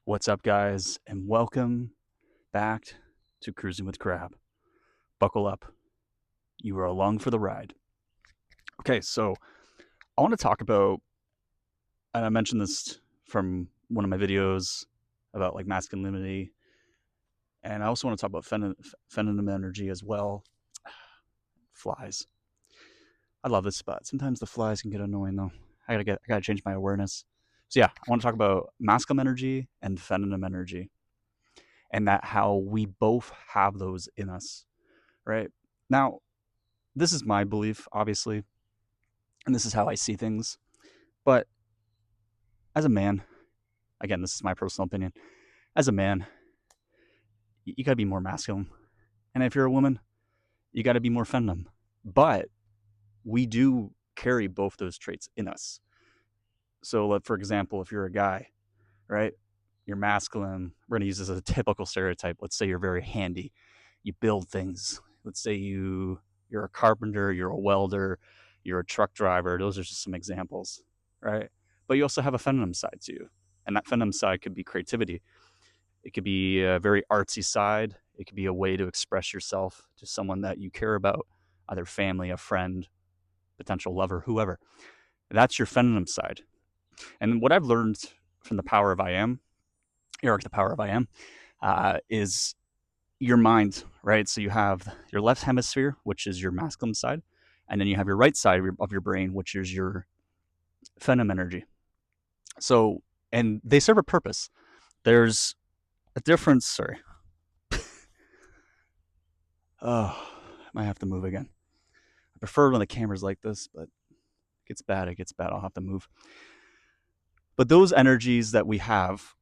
What's up, guys, and welcome back to Cruising with Crab. Buckle up. You are along for the ride. Okay, so I want to talk about, and I mentioned this from one of my videos about like masculinity, and I also want to talk about feminine energy as well. Flies. I love this spot. Sometimes the flies can get annoying though. I gotta change my awareness. So yeah, I want to talk about masculine energy and feminine energy, and that how we both have those in us, right? Now, this is my belief, obviously, and this is how I see things. But as a man, again, this is my personal opinion. As a man, you got to be more masculine, and if you're a woman, you got to be more feminine. But we do carry both those traits in us. So, like, for example, if you're a guy, right, you're masculine. We're going to use this as a typical stereotype. Let's say you're very handy. You build things. Let's say you're a carpenter, you're a welder, you're a truck driver. Those are just some examples, right? But you also have a feminine side to you, and that feminine side could be creativity. It could be a very artsy side. It could be a way to express yourself to someone that you care about, either family, a friend, potential lover, whoever. That's your feminine side. And what I've learned from the power of I am, Eric, the power of I am, is your mind, right? So you have your left hemisphere, which is your masculine side, and then you have your right side of your brain, which is your feminine energy. So, and they serve a purpose. There's a difference. Sorry. Oh, I might have to move again. I prefer when the camera's like this, but it gets bad. It gets bad. I'll have to move. But those energies that we have,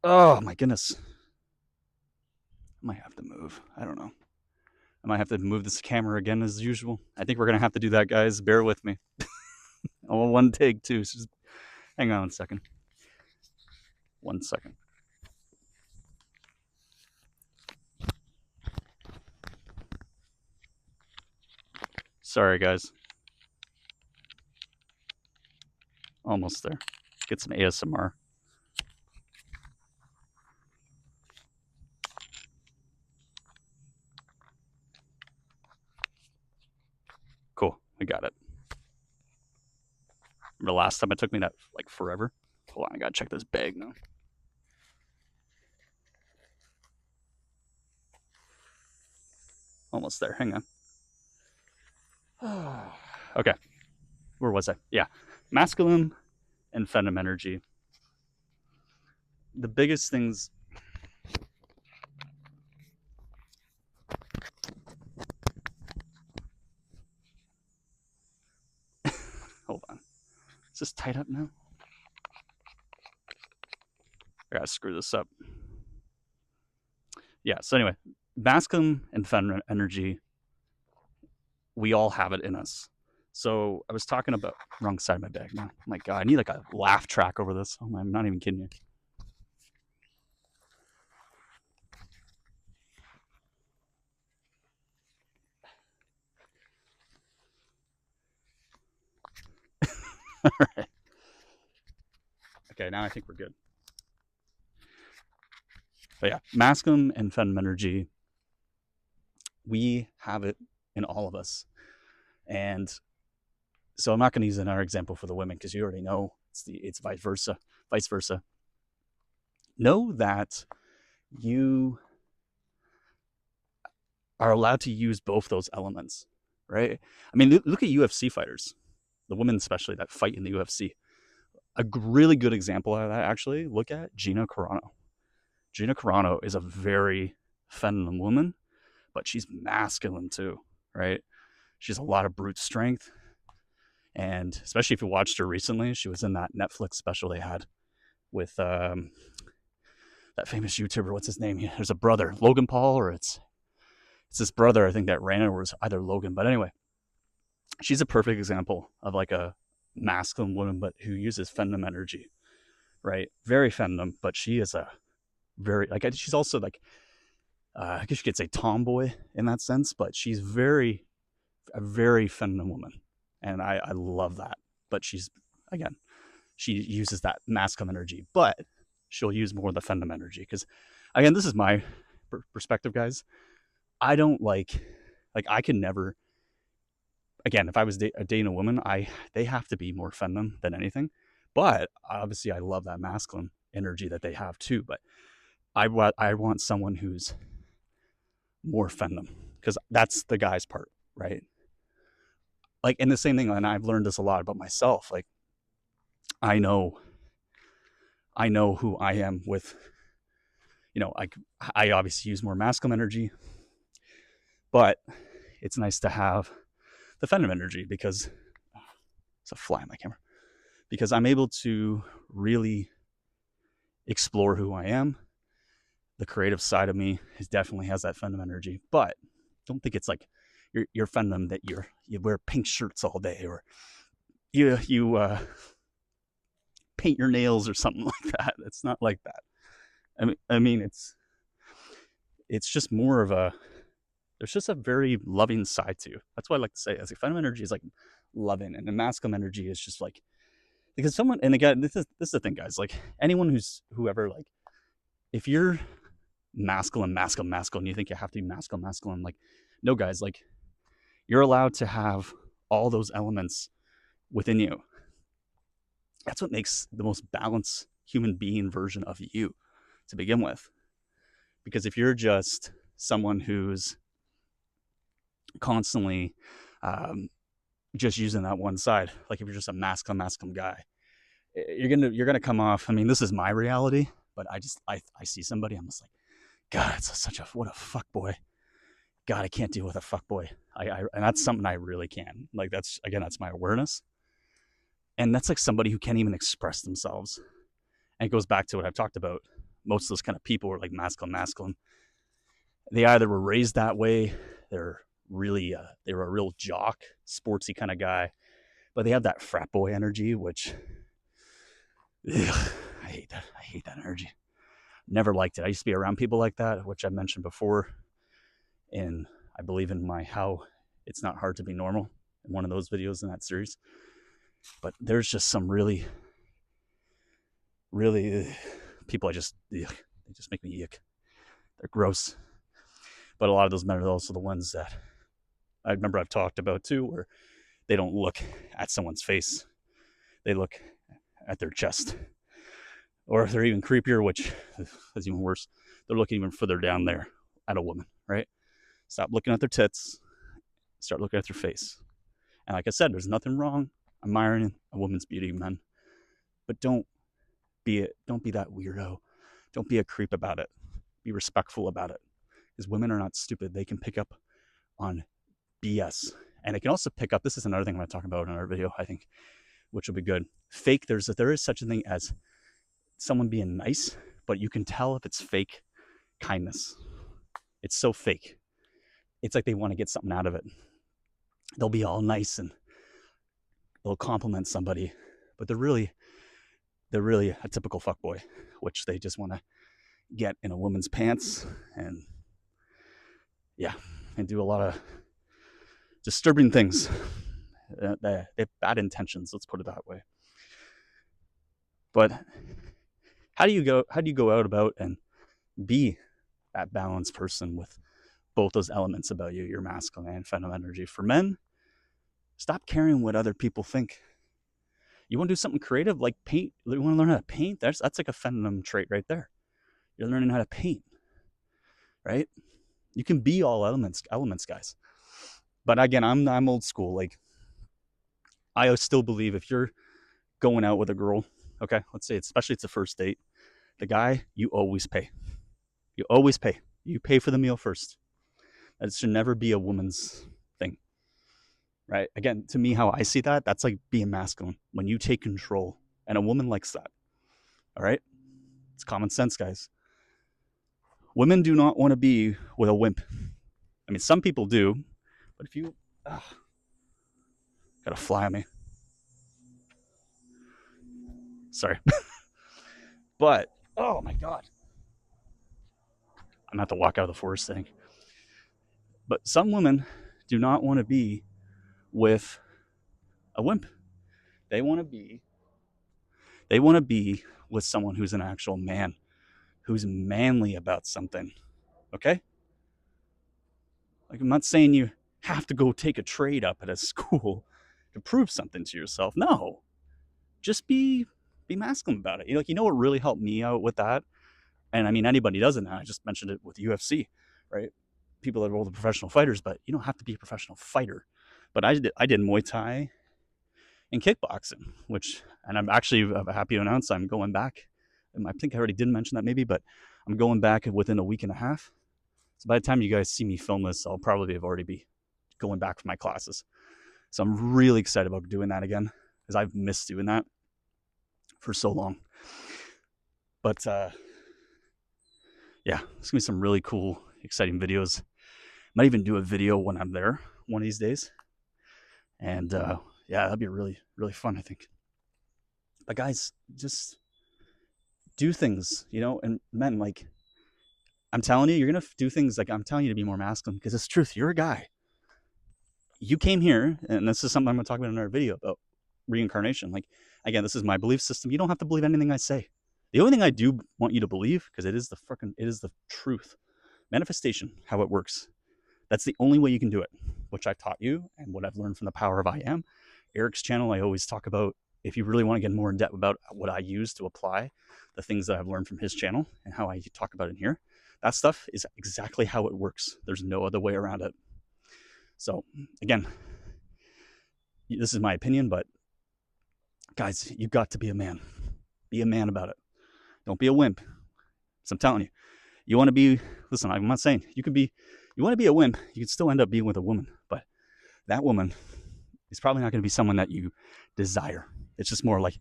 oh my goodness, I might have to move. I don't know. I might have to move this camera again as usual. I think we're gonna have to do that, guys. Bear with me. Oh, one take too. So just hang on a second. 1 second. Sorry, guys. Almost there. Get some ASMR. Cool. We got it. Remember last time it took me that like forever? Hold on, I gotta check this bag now. Almost there. Hang on. Okay. Where was I? Yeah. Masculine and feminine energy. The biggest things. Hold on. Is this tight up now? I gotta screw this up. Yeah. So anyway, masculine and feminine energy, we all have it in us. So I was talking about wrong side of my bag now. Oh my god, I need like a laugh track over this. Oh, I'm not even kidding you. All right. Okay, now I think we're good. But yeah, masculine and feminine energy, we have it in all of us. And so I'm not going to use another example for the women because you already know it's vice versa. Vice versa. Know that you are allowed to use both those elements, right? I mean, look at UFC fighters, the women especially that fight in the UFC. A really good example of that, actually, look at Gina Carano. Gina Carano is a very feminine woman, but she's masculine too, right? She has a lot of brute strength. And especially if you watched her recently, she was in that Netflix special they had with that famous YouTuber. What's his name? There's a brother, Logan Paul, or it's his brother. I think that ran, or was either Logan. But anyway, she's a perfect example of like a masculine woman, but who uses feminine energy, right? Very feminine, but she is a very like she's also like I guess you could say tomboy in that sense, but she's a very feminine woman, and I love that. But she's again, she uses that masculine energy, but she'll use more of the feminine energy. Because again, this is my perspective, guys. I don't like I can never, again, if I was dating a woman, they have to be more feminine than anything. But obviously, I love that masculine energy that they have too. But I want someone who's more feminine, because that's the guy's part, right? Like, and the same thing, and I've learned this a lot about myself. Like, I know who I am with, I obviously use more masculine energy, but it's nice to have the feminine energy, because it's a fly on my camera, because I'm able to really explore who I am. The creative side of me definitely has that feminine energy, but don't think it's like you're feminine that you wear pink shirts all day, or you paint your nails or something like that. It's not like that. I mean, it's just more of a, there's just a very loving side to you. That's what I like to say. As like, feminine energy is like loving, and the masculine energy is just like, because someone, and again, this is the thing, guys. Like, anyone whoever, like, if you're masculine, you think you have to be masculine, like, no, guys, like, you're allowed to have all those elements within you. That's what makes the most balanced human being version of you to begin with. Because if you're just someone who's constantly just using that one side, like if you're just a masculine guy, you're gonna come off. I mean, this is my reality, but I see somebody, I'm just like, God, it's such a, what a fuck boy. God, I can't deal with a fuck boy. And that's something I really can. Like, that's my awareness. And that's like somebody who can't even express themselves. And it goes back to what I've talked about. Most of those kind of people are like masculine. They either were raised that way, they're really they were a real jock, sportsy kind of guy, but they have that frat boy energy, which, ugh, I hate that. I hate that energy. Never liked it. I used to be around people like that, which I mentioned before. And I believe in my How It's Not Hard to Be Normal, in one of those videos in that series. But there's just some really people, they just make me yuck. They're gross. But a lot of those men are also the ones that I remember I've talked about too, where they don't look at someone's face. They look at their chest. Or if they're even creepier, which is even worse, they're looking even further down there at a woman, right? Stop looking at their tits, start looking at their face. And like I said, there's nothing wrong admiring a woman's beauty, men. But don't be that weirdo. Don't be a creep about it. Be respectful about it. Because women are not stupid. They can pick up on BS. And it can also pick up, this is another thing I'm going to talk about in our video, I think, which will be good. Fake, there is such a thing as someone being nice, but you can tell if it's fake kindness. It's so fake. It's like they want to get something out of it. They'll be all nice and they'll compliment somebody, but they're really a typical fuckboy, which they just want to get in a woman's pants and do a lot of disturbing things. They have bad intentions, let's put it that way. But how do you go out about and be that balanced person with both those elements about you, your masculine and feminine energy? For men, stop caring what other people think. You want to do something creative, like paint? You want to learn how to paint? That's like a feminine trait right there. You're learning how to paint, right? You can be all elements, guys. But again, I'm old school. Like, I still believe if you're going out with a girl, okay, let's say especially it's a first date, the guy, you always pay. You always pay. You pay for the meal first. That should never be a woman's thing, right? Again, to me, how I see that, that's like being masculine, when you take control, and a woman likes that. All right, it's common sense, guys. Women do not want to be with a wimp. I mean, some people do, but if you got a fly on me, sorry. But oh my god, I'm gonna have to walk out of the forest thing. But some women do not want to be with a wimp. They want to be They want to be with someone who's an actual man, who's manly about something. Okay? Like, I'm not saying you have to go take a trade up at a school to prove something to yourself. No. Just be masculine about it. You know what really helped me out with that? And I mean, anybody does it now. I just mentioned it with UFC, right? People that are all the professional fighters, but you don't have to be a professional fighter. But I did Muay Thai and kickboxing, and I'm actually happy to announce I'm going back. And I think I already did mention that maybe, but I'm going back within a week and a half. So by the time you guys see me film this, I'll probably have already be going back for my classes. So I'm really excited about doing that again because I've missed doing that for so long. But yeah, it's gonna be some really cool, exciting videos. Might even do a video when I'm there one of these days. And yeah, that'd be really, really fun, I think. But guys, just do things, and men, like, I'm telling you, you're gonna do things like I'm telling you to be more masculine because it's truth. You're a guy. You came here, and this is something I'm gonna talk about in our video about reincarnation. Like, again, this is my belief system. You don't have to believe anything I say. The only thing I do want you to believe, because it is the truth, manifestation, how it works. That's the only way you can do it, which I've taught you and what I've learned from the Power of I Am. Eric's channel, I always talk about, if you really want to get more in depth about what I use to apply the things that I've learned from his channel and how I talk about it in here, that stuff is exactly how it works. There's no other way around it. So again, this is my opinion, but guys, you got to be a man. Be a man about it. Don't be a wimp. So I'm telling you, you want to be, listen, I'm not saying you want to be a wimp, you can still end up being with a woman, but that woman is probably not going to be someone that you desire. It's just more like,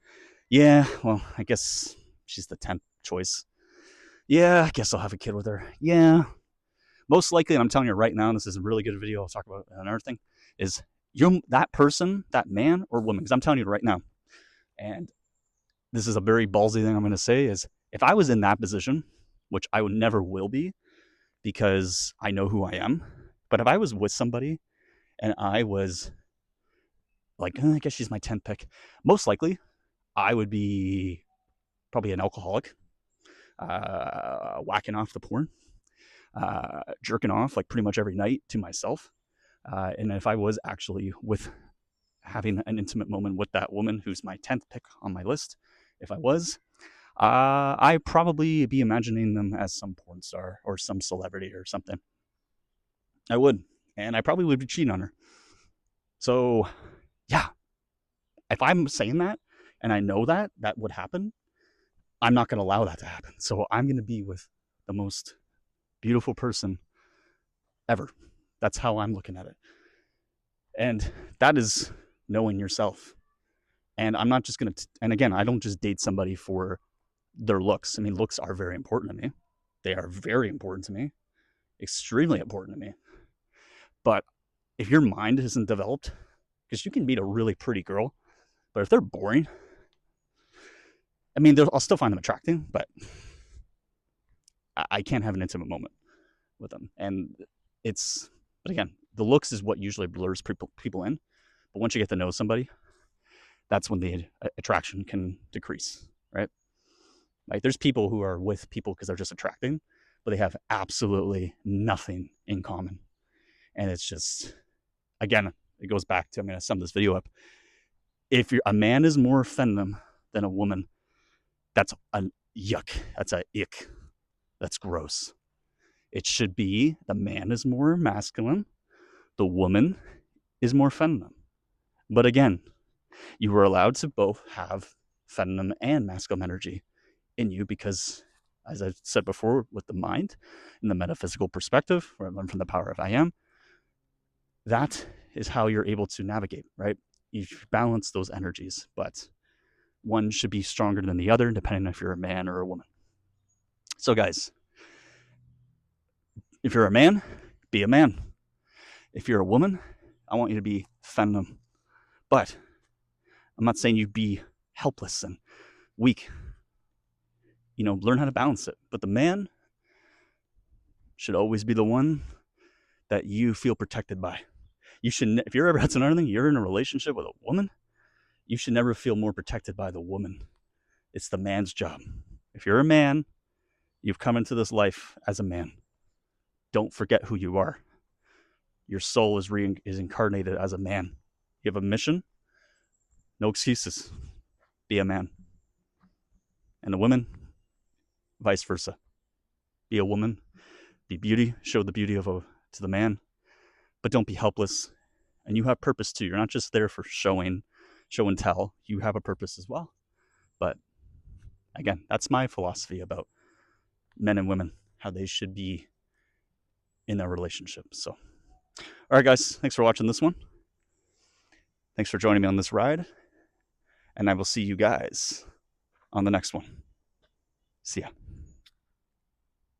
yeah, well, I guess she's the 10th choice. Yeah, I guess I'll have a kid with her. Yeah. Most likely, and I'm telling you right now, and this is a really good video I'll talk about another thing, is that person, that man or woman, because I'm telling you right now, and this is a very ballsy thing I'm going to say, is if I was in that position, which I would never will be because I know who I am, but if I was with somebody and I was like, I guess she's my 10th pick, most likely I would be probably an alcoholic, whacking off the porn, jerking off like pretty much every night to myself. And if I was actually with having an intimate moment with that woman who's my 10th pick on my list, if I was, I'd probably be imagining them as some porn star or some celebrity or something. I would. And I probably would be cheating on her. So, yeah. If I'm saying that and I know that would happen, I'm not going to allow that to happen. So I'm going to be with the most beautiful person ever. That's how I'm looking at it. And that is knowing yourself. And I'm not just going to, and again, I don't just date somebody for their looks. I mean, looks are very important to me. They are very important to me, extremely important to me. But if your mind isn't developed, because you can meet a really pretty girl, but if they're boring, I mean, I'll still find them attractive, but I can't have an intimate moment with them. And but again, the looks is what usually blurs people in. But once you get to know somebody, that's when the attraction can decrease, right? Like, there's people who are with people because they're just attracting, but they have absolutely nothing in common. And it's just, again, it goes back to, I'm going to sum this video up. If a man is more feminine than a woman, that's a yuck. That's a ick. That's gross. It should be the man is more masculine, the woman is more feminine. But again, you are allowed to both have feminine and masculine energy in you because, as I said before, with the mind and the metaphysical perspective, where I learned from the Power of I Am, that is how you're able to navigate, right? You balance those energies, but one should be stronger than the other, depending if you're a man or a woman. So guys, if you're a man, be a man. If you're a woman, I want you to be feminine. But I'm not saying you be helpless and weak. Learn how to balance it. But the man should always be the one that you feel protected by. You should, if you're ever, that's another thing, you're in a relationship with a woman, you should never feel more protected by the woman It's the man's job. If you're a man, you've come into this life as a man. Don't forget who you are. Your soul is incarnated as a man. You have a mission. No excuses. Be a man. And a woman, vice versa. Be a woman. Be beauty. Show the beauty to the man. But don't be helpless. And you have purpose too. You're not just there for show and tell. You have a purpose as well. But again, that's my philosophy about men and women, how they should be in their relationship. So, all right, guys, thanks for watching this one. Thanks for joining me on this ride. And I will see you guys on the next one. See ya.